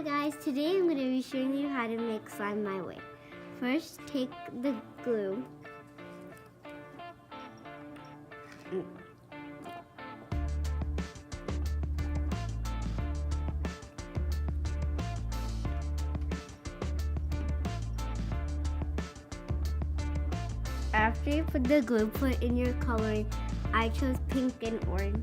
Hi guys, today I'm going to be showing you how to make slime my way. First, take the glue. After you put the glue, put in your coloring. I chose pink and orange.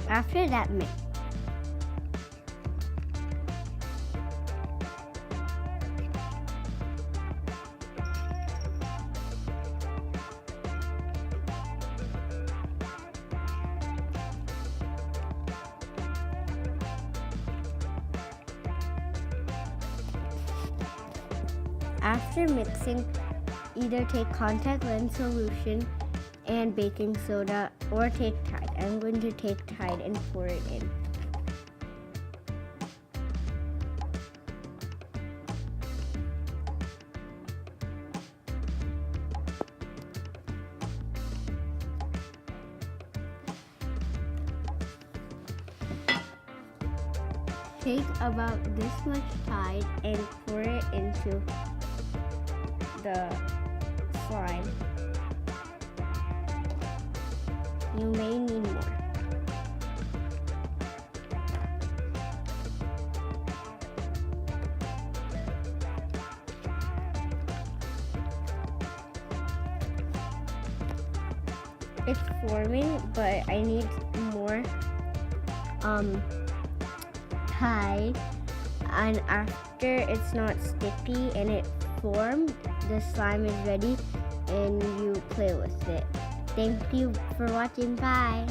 After that, mix. After mixing, either take contact lens solution and baking soda or take Tide. I'm going to take Tide and pour it in. Take about this much Tide and pour it into the slime. You may need more. It's forming, but I need more Tide, and after it's not sticky and it formed, the slime is ready and you play with it. Thank you for watching. Bye.